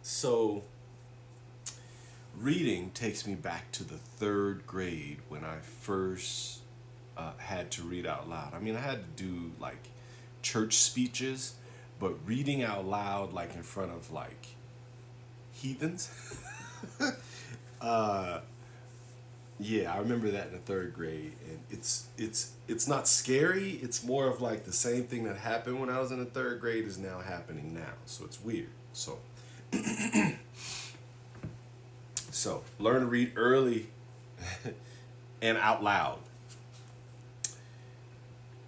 So, reading takes me back to the third grade when I first had to read out loud. I mean, I had to do like church speeches, but reading out loud, like in front of like heathens, uh, yeah, I remember that in the third grade, and it's not scary. It's more of like the same thing that happened when I was in the third grade is now happening now. So it's weird. So learn to read early and out loud.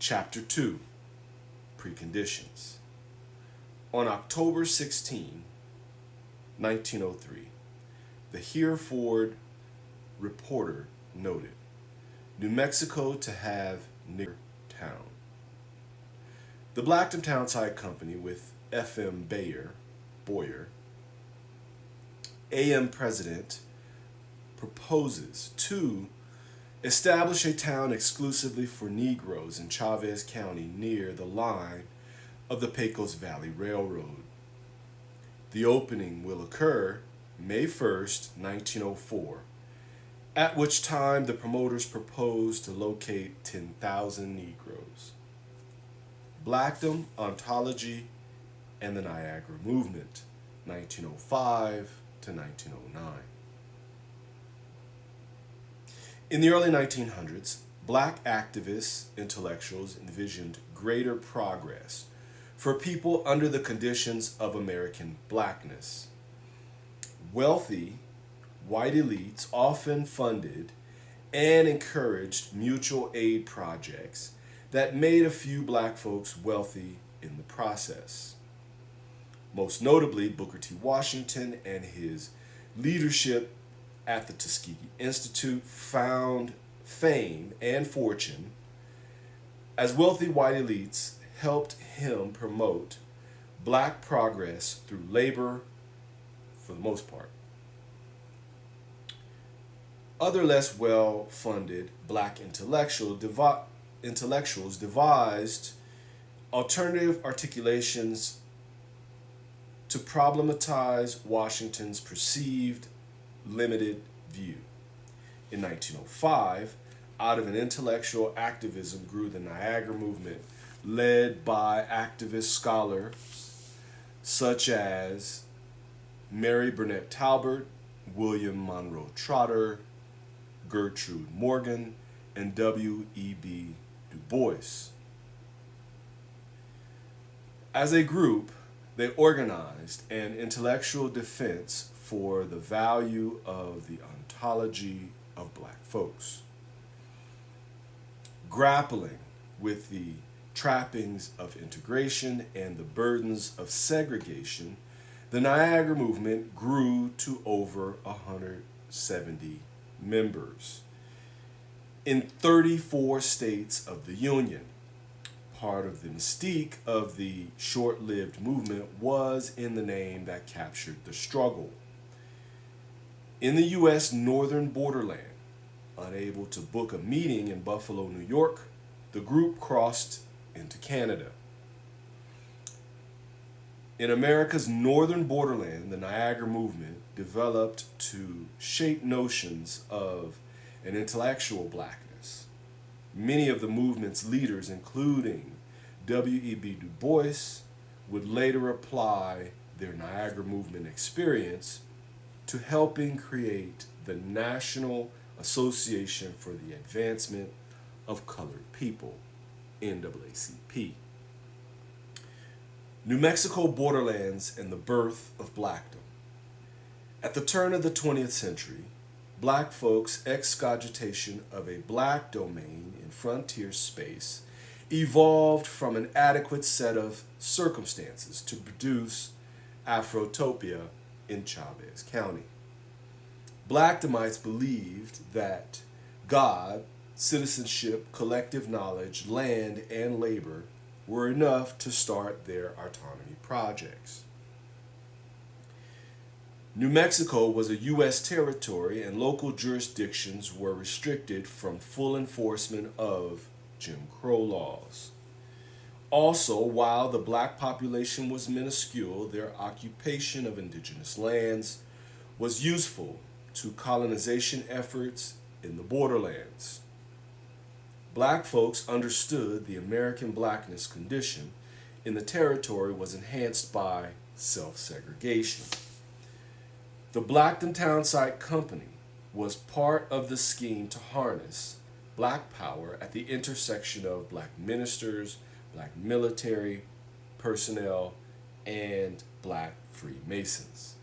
Chapter 2, Preconditions. On October 16, 1903, the Hereford Reporter noted New Mexico to have nigger town. The Blackdom Townsite Company with F.M. Boyer, A.M. president, proposes to establish a town exclusively for Negroes in Chavez County near the line of the Pecos Valley Railroad. The opening will occur May 1st, 1904, at which time the promoters propose to locate 10,000 Negroes. Blackdom, Ontology, and the Niagara Movement, 1905 to 1909. In the early 1900s, black activists, intellectuals envisioned greater progress for people under the conditions of American blackness. Wealthy, white elites often funded and encouraged mutual aid projects that made a few black folks wealthy in the process. Most notably, Booker T. Washington and his leadership at the Tuskegee Institute found fame and fortune as wealthy white elites helped him promote black progress through labor for the most part. Other less well-funded black intellectuals devised alternative articulations to problematize Washington's perceived limited view. In 1905, out of an intellectual activism grew the Niagara Movement, led by activist scholars such as Mary Burnett Talbot, William Monroe Trotter, Gertrude Morgan, and W.E.B. Du Bois. As a group, they organized an intellectual defense for the value of the ontology of black folks. Grappling with the trappings of integration and the burdens of segregation, the Niagara Movement grew to over 170 members in 34 states of the Union. Part of the mystique of the short-lived movement was in the name that captured the struggle. In the U.S. northern borderland, unable to book a meeting in Buffalo, New York, the group crossed into Canada. In America's northern borderland, the Niagara Movement developed to shape notions of an intellectual blackness. Many of the movement's leaders, including W.E.B. Du Bois, would later apply their Niagara Movement experience to helping create the National Association for the Advancement of Colored People, NAACP. New Mexico borderlands and the birth of Blackdom. At the turn of the 20th century, black folks' excogitation of a black domain in frontier space evolved from an adequate set of circumstances to produce Afrotopia in Chavez County. Blackdomites believed that God, citizenship, collective knowledge, land, and labor were enough to start their autonomy projects. New Mexico was a U.S. territory, and local jurisdictions were restricted from full enforcement of Jim Crow laws. Also, while the black population was minuscule, their occupation of indigenous lands was useful to colonization efforts in the borderlands. Black folks understood the American blackness condition in the territory was enhanced by self-segregation. The Blackdom Townsite Company was part of the scheme to harness black power at the intersection of black ministers, black military personnel, and black Freemasons.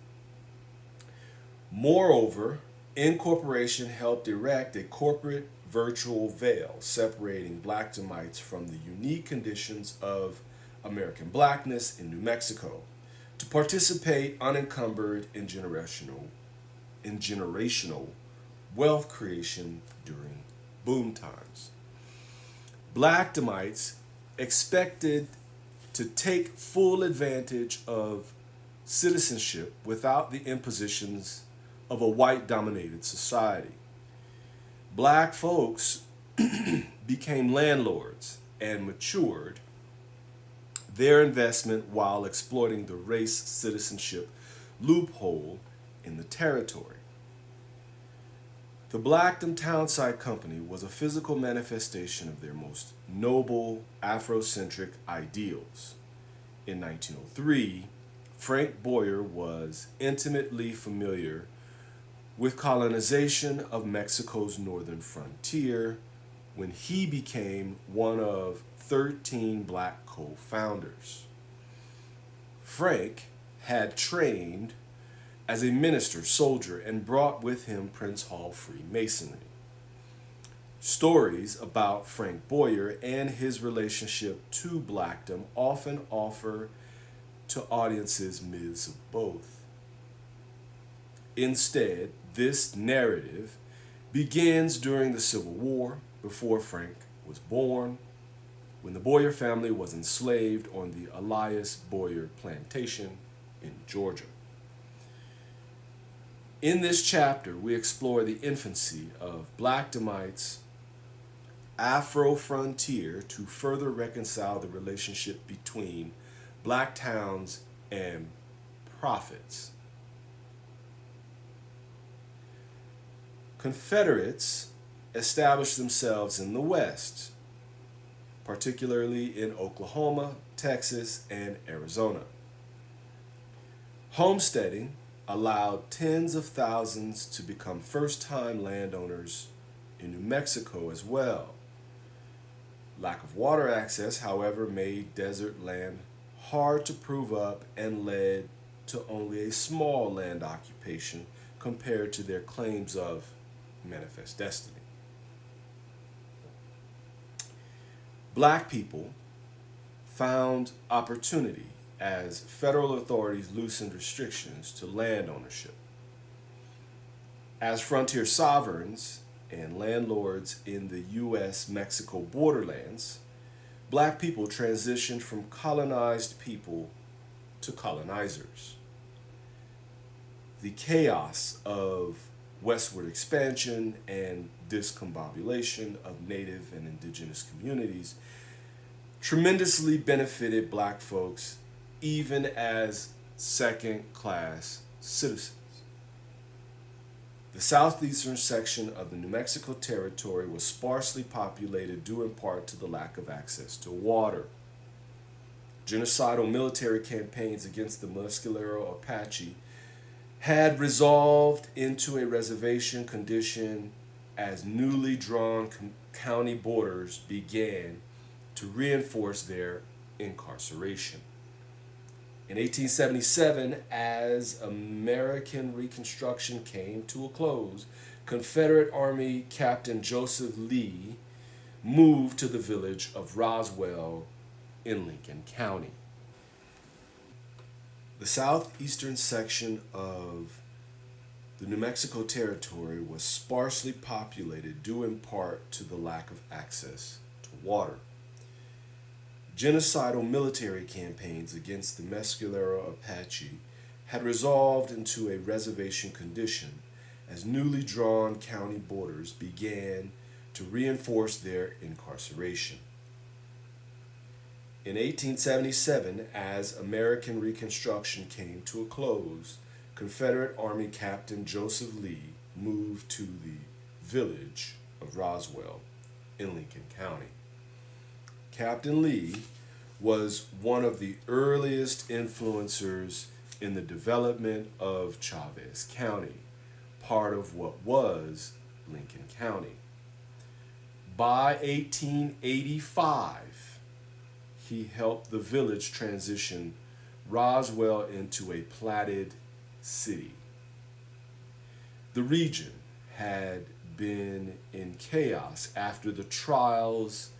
Moreover, incorporation helped erect a corporate virtual veil separating Blackdomites from the unique conditions of American blackness in New Mexico to participate unencumbered in generational wealth creation during boom times. Blackdomites expected to take full advantage of citizenship without the impositions of a white-dominated society. Black folks became landlords and matured their investment while exploiting the race citizenship loophole in the territory. The Blackdom Townsite Company was a physical manifestation of their most noble Afrocentric ideals. In 1903, Frank Boyer was intimately familiar with colonization of Mexico's northern frontier when he became one of 13 black co-founders. Frank had trained as a minister, soldier, and brought with him Prince Hall Freemasonry. Stories about Frank Boyer and his relationship to Blackdom often offer to audiences myths of both. Instead, this narrative begins during the Civil War, before Frank was born, when the Boyer family was enslaved on the Elias Boyer plantation in Georgia. In this chapter, we explore the infancy of Blackdomites' Afro-frontier to further reconcile the relationship between black towns and profits. Confederates established themselves in the West, particularly in Oklahoma, Texas, and Arizona. Homesteading allowed tens of thousands to become first-time landowners in New Mexico as well. Lack of water access, however, made desert land hard to prove up and led to only a small land occupation compared to their claims of manifest destiny. Black people found opportunity as federal authorities loosened restrictions to land ownership. As frontier sovereigns and landlords in the U.S.-Mexico borderlands, black people transitioned from colonized people to colonizers. The chaos of westward expansion and discombobulation of native and indigenous communities tremendously benefited black folks even as second-class citizens. The southeastern section of the New Mexico territory was sparsely populated due in part to the lack of access to water. Genocidal military campaigns against the Mescalero Apache had resolved into a reservation condition as newly drawn county borders began to reinforce their incarceration. In 1877, as American Reconstruction came to a close, Confederate Army Captain Joseph Lee moved to the village of Roswell in Lincoln County. The southeastern section of the New Mexico territory was sparsely populated due in part to the lack of access to water. Genocidal military campaigns against the Mescalero Apache had resolved into a reservation condition as newly drawn county borders began to reinforce their incarceration. In 1877, as American Reconstruction came to a close, Confederate Army Captain Joseph Lee moved to the village of Roswell in Lincoln County. Captain Lee was one of the earliest influencers in the development of Chavez County, part of what was Lincoln County. By 1885, he helped the village transition Roswell into a platted city. The region had been in chaos after the trials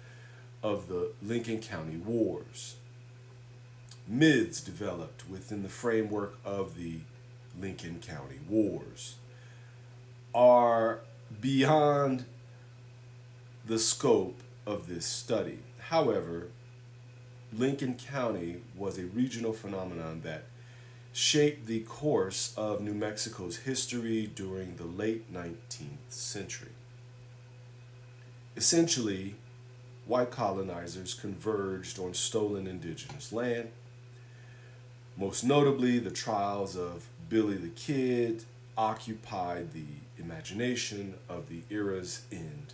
of the Lincoln County Wars. Myths developed within the framework of the Lincoln County Wars are beyond the scope of this study. However, Lincoln County was a regional phenomenon that shaped the course of New Mexico's history during the late 19th century. Essentially, white colonizers converged on stolen indigenous land. Most notably, the trials of Billy the Kid occupied the imagination of the era's end.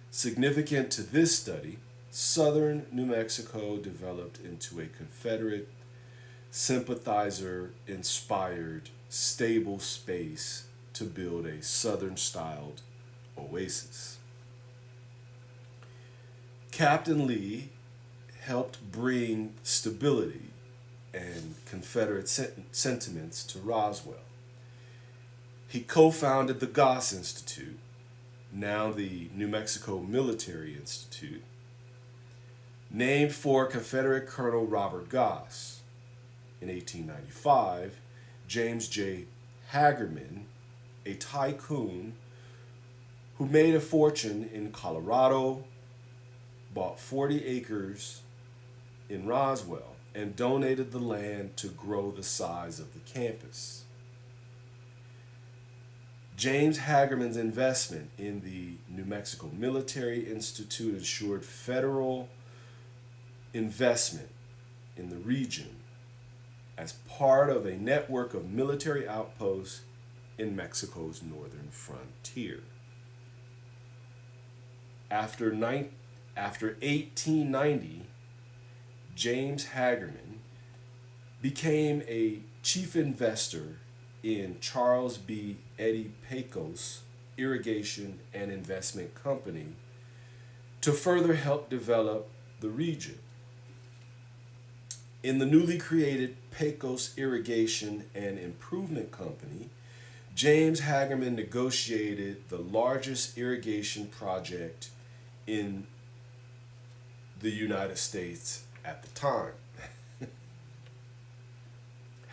Significant to this study, southern New Mexico developed into a Confederate, sympathizer-inspired, stable space to build a southern-styled oasis. Captain Lee helped bring stability and Confederate sentiments to Roswell. He co-founded the Goss Institute, now the New Mexico Military Institute, named for Confederate Colonel Robert Goss. In 1895, James J. Hagerman, a tycoon who made a fortune in Colorado, bought 40 acres in Roswell and donated the land to grow the size of the campus. James Hagerman's investment in the New Mexico Military Institute ensured federal investment in the region as part of a network of military outposts in Mexico's northern frontier. After 1890, James Hagerman became a chief investor in Charles B. Eddie Pecos Irrigation and Investment Company to further help develop the region. In the newly created Pecos Irrigation and Improvement Company, James Hagerman negotiated the largest irrigation project in the United States at the time.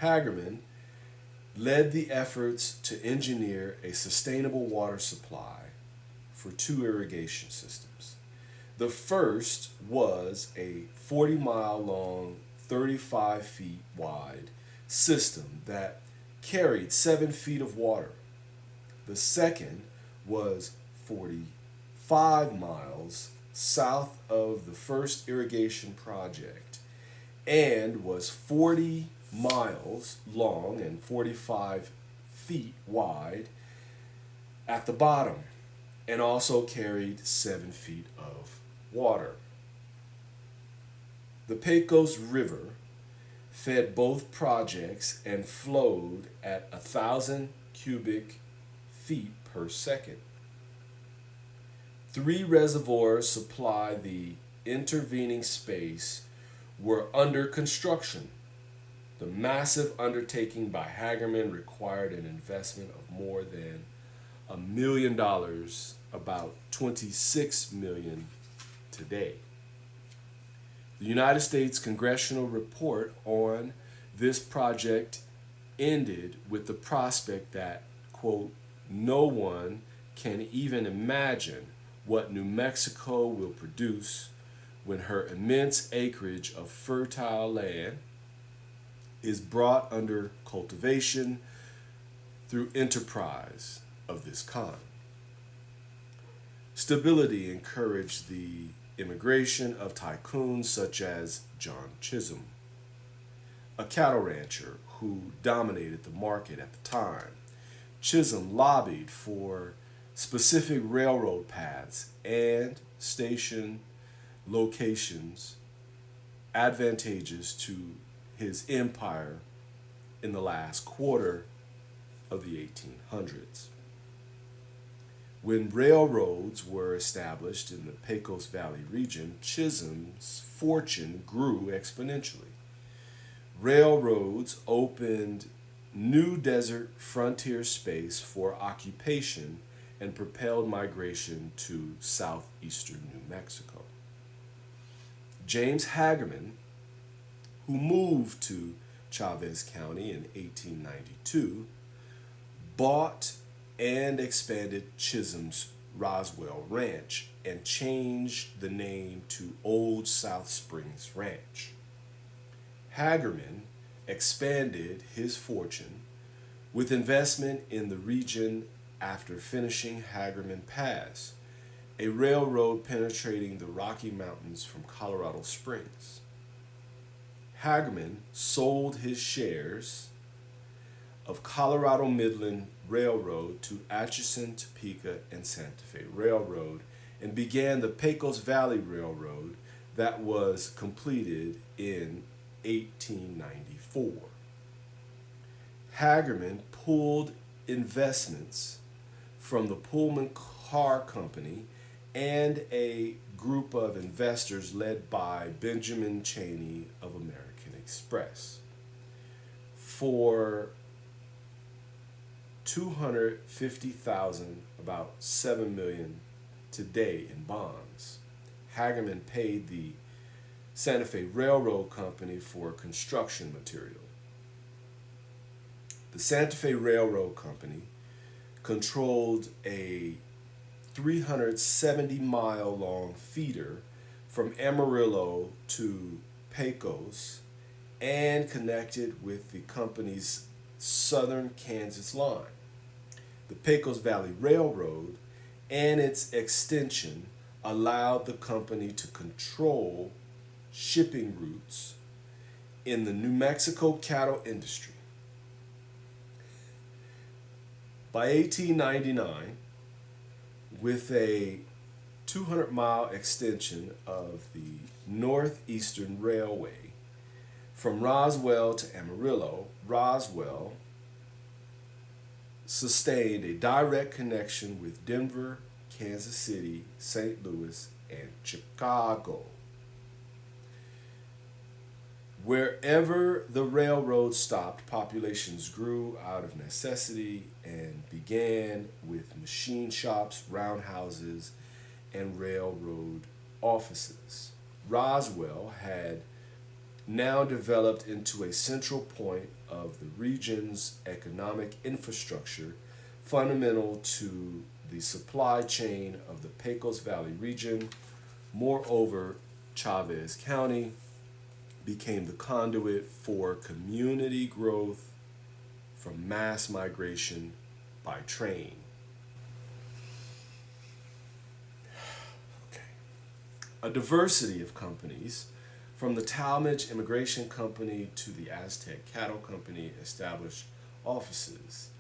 Hagerman led the efforts to engineer a sustainable water supply for 2 irrigation systems. The first was a 40-mile long, 35 feet wide system that carried 7 feet of water. The second was 45 miles south of the first irrigation project and was 40 miles long and 45 feet wide at the bottom, and also carried 7 feet of water. The Pecos River fed both projects and flowed at 1,000 cubic feet per second. 3 reservoirs supply the intervening space were under construction. The massive undertaking by Hagerman required an investment of more than $1 million, about $26 million today. The United States Congressional report on this project ended with the prospect that, quote, no one can even imagine what New Mexico will produce when her immense acreage of fertile land is brought under cultivation through enterprise of this kind. Stability encouraged the immigration of tycoons such as John Chisholm, a cattle rancher who dominated the market at the time. Chisholm lobbied for specific railroad paths and station locations advantageous to his empire in the last quarter of the 1800s. When railroads were established in the Pecos Valley region, Chisholm's fortune grew exponentially. Railroads opened new desert frontier space for occupation and propelled migration to southeastern New Mexico. James Hagerman, who moved to Chavez County in 1892, bought and expanded Chisholm's Roswell Ranch and changed the name to Old South Springs Ranch. Hagerman expanded his fortune with investment in the region after finishing Hagerman Pass, a railroad penetrating the Rocky Mountains from Colorado Springs. Hagerman sold his shares of Colorado Midland Railroad to Atchison, Topeka, and Santa Fe Railroad and began the Pecos Valley Railroad that was completed in 1894. Hagerman pulled investments from the Pullman Car Company and a group of investors led by Benjamin Chaney of American Express for $250,000, about $7 million today in bonds. Hagerman paid the Santa Fe Railroad Company for construction material. The Santa Fe Railroad Company controlled a 370-mile-long feeder from Amarillo to Pecos and connected with the company's southern Kansas line. The Pecos Valley Railroad and its extension allowed the company to control shipping routes in the New Mexico cattle industry. By 1899, with a 200-mile extension of the Northeastern Railway from Roswell to Amarillo, Roswell sustained a direct connection with Denver, Kansas City, St. Louis, and Chicago. Wherever the railroad stopped, populations grew out of necessity and began with machine shops, roundhouses, and railroad offices. Roswell had now developed into a central point of the region's economic infrastructure, fundamental to the supply chain of the Pecos Valley region. Moreover, Chavez County became the conduit for community growth from mass migration by train. Okay. A diversity of companies, from the Talmadge Immigration Company to the Aztec Cattle Company, established offices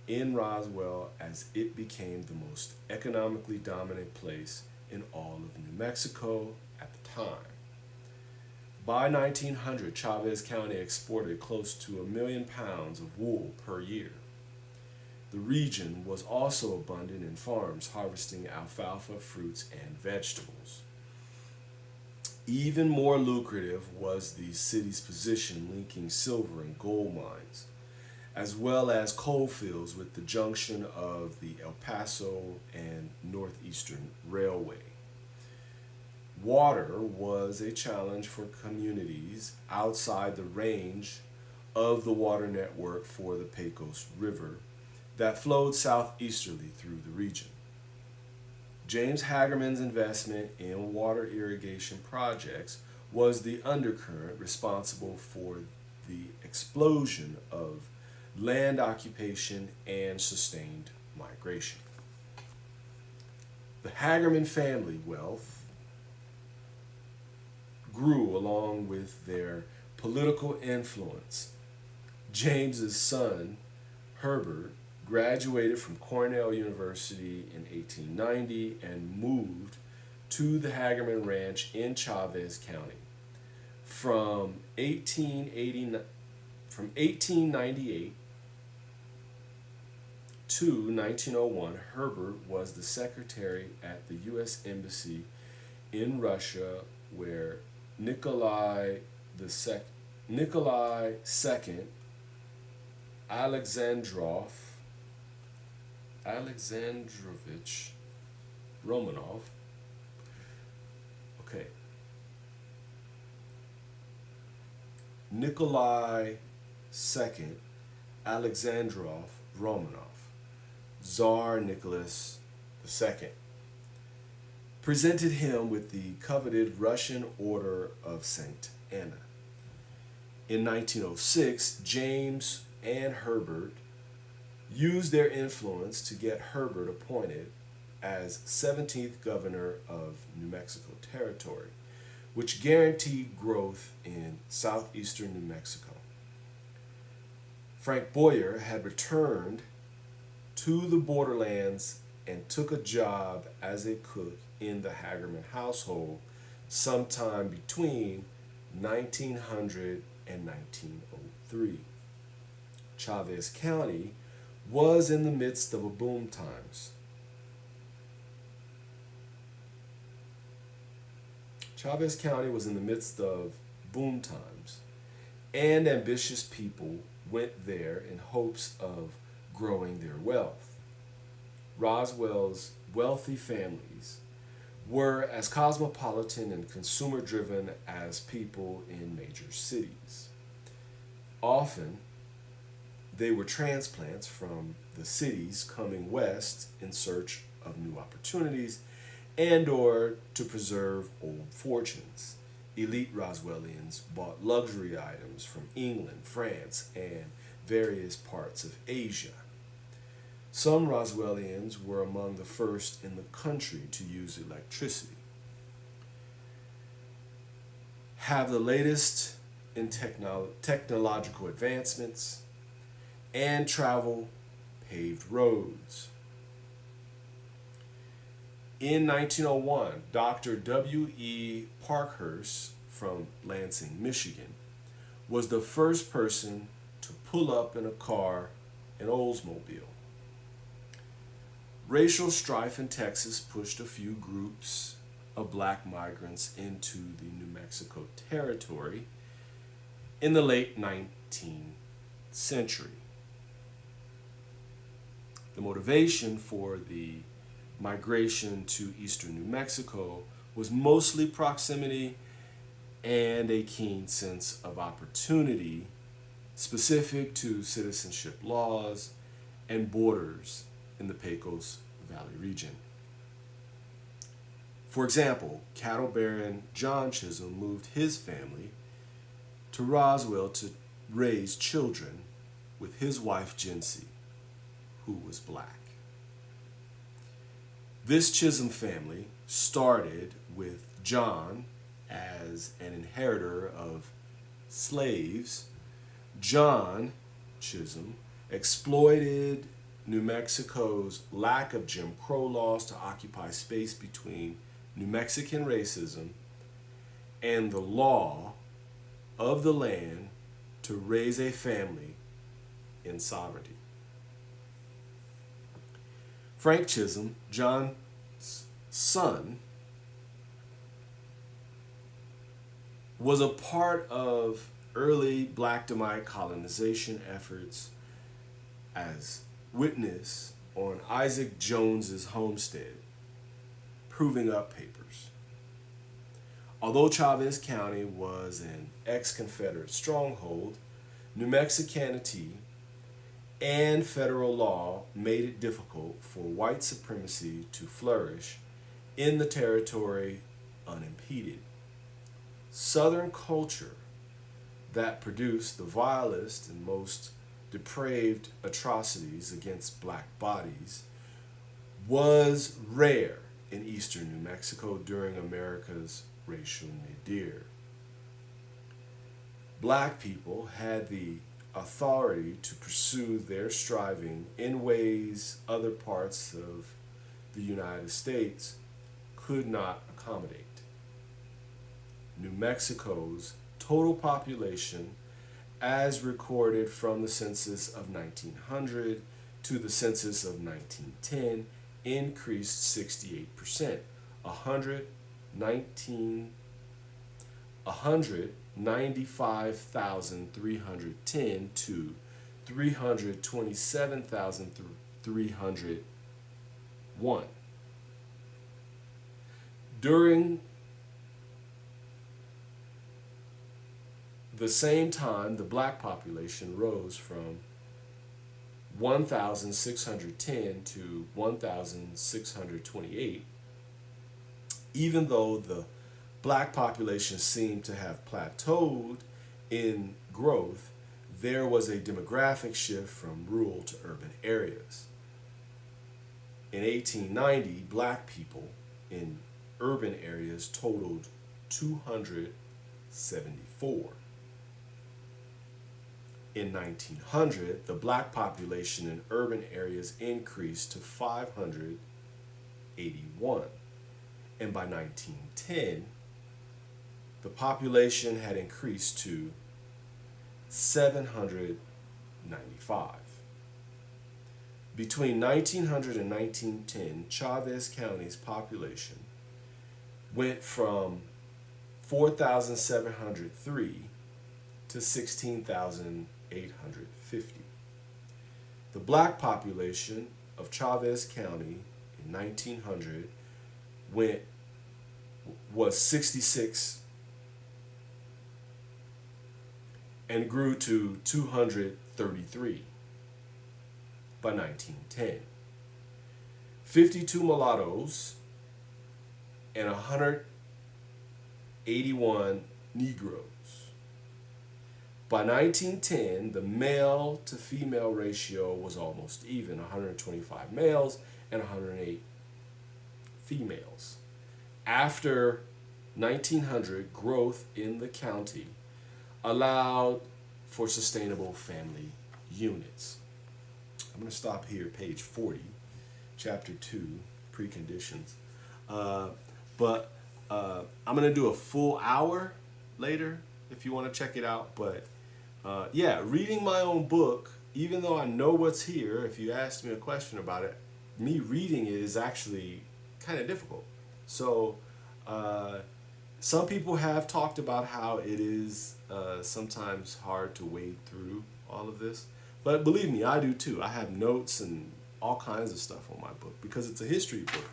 in Roswell as it became the most economically dominant place in all of New Mexico at the time. By 1900, Chavez County exported close to 1 million pounds of wool per year. The region was also abundant in farms harvesting alfalfa, fruits, and vegetables. Even more lucrative was the city's position linking silver and gold mines, as well as coal fields with the junction of the El Paso and Northeastern Railway. Water was a challenge for communities outside the range of the water network for the Pecos River that flowed southeasterly through the region. James Hagerman's investment in water irrigation projects was the undercurrent responsible for the explosion of land occupation and sustained migration. The Hagerman family wealth grew along with their political influence. James's son, Herbert, graduated from Cornell University in 1890 and moved to the Hagerman Ranch in Chavez County. From 1898 to 1901, Herbert was the secretary at the U.S. Embassy in Russia, where Nikolai II Alexandrovich Romanov. Okay. Nikolai II Alexandrov Romanov, Tsar Nicholas II, presented him with the coveted Russian Order of St. Anna. In 1906, James and Herbert used their influence to get Herbert appointed as 17th governor of New Mexico Territory, which guaranteed growth in southeastern New Mexico. Frank Boyer had returned to the borderlands and took a job as a cook in the Hagerman household sometime between 1900 and 1903. Chavez County was in the midst of a boom times. Chavez County was in the midst of boom times, and ambitious people went there in hopes of growing their wealth. Roswell's wealthy families were as cosmopolitan and consumer-driven as people in major cities. Often, they were transplants from the cities coming west in search of new opportunities and or to preserve old fortunes. Elite Roswellians bought luxury items from England, France, and various parts of Asia. Some Roswellians were among the first in the country to use electricity, have the latest in technological advancements, and travel paved roads. In 1901, Dr. W.E. Parkhurst from Lansing, Michigan, was the first person to pull up in a car in Oldsmobile. Racial strife in Texas pushed a few groups of black migrants into the New Mexico Territory in the late 19th century. The motivation for the migration to eastern New Mexico was mostly proximity and a keen sense of opportunity specific to citizenship laws and borders in the Pecos Valley region. For example, cattle baron John Chisholm moved his family to Roswell to raise children with his wife Jency, who was black. This Chisholm family started with John as an inheritor of slaves. John Chisholm exploited New Mexico's lack of Jim Crow laws to occupy space between New Mexican racism and the law of the land to raise a family in sovereignty. Frank Chisholm, John's son, was a part of early Blackdomite colonization efforts as witness on Isaac Jones's homestead, Proving Up Papers. Although Chavez County was an ex-Confederate stronghold, New Mexicanity and federal law made it difficult for white supremacy to flourish in the territory unimpeded. Southern culture that produced the vilest and most depraved atrocities against black bodies was rare in eastern New Mexico during America's racial nadir. black people had the authority to pursue their striving in ways other parts of the United States could not accommodate. New Mexico's total population, as recorded from the census of 1900 to the census of 1910, increased 68%, 195,310 to 327,301. During the same time, the black population rose from 1,610 to 1,628. Even though the black population seemed to have plateaued in growth, there was a demographic shift from rural to urban areas. In 1890, black people in urban areas totaled 274. In 1900, the black population in urban areas increased to 581. And by 1910, the population had increased to 795. Between 1900 and 1910, Chavez County's population went from 4,703 to 16,850. The black population of Chavez County in 1900 was 66 and grew to 233 by 1910. 52 mulattoes and 181 Negroes. By 1910, the male to female ratio was almost even, 125 males and 108 females. After 1900, growth in the county allowed for sustainable family units. I'm going to stop here, page 40, chapter 2, preconditions. But I'm going to do a full hour later if you want to check it out. But yeah, reading my own book, even though I know what's here, if you asked me a question about it, me reading it is actually kind of difficult. So some people have talked about how it is sometimes hard to wade through all of this. But believe me, I do too. I have notes and all kinds of stuff on my book because it's a history book.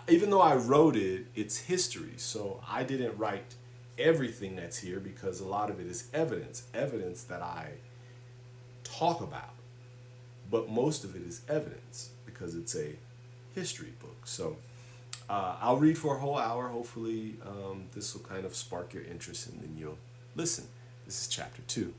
Even though I wrote it, it's history. So I didn't write everything that's here because a lot of it is evidence that I talk about. But most of it is evidence because it's a history book. So I'll read for a whole hour. Hopefully this will kind of spark your interest and then you'll listen. This is chapter 2.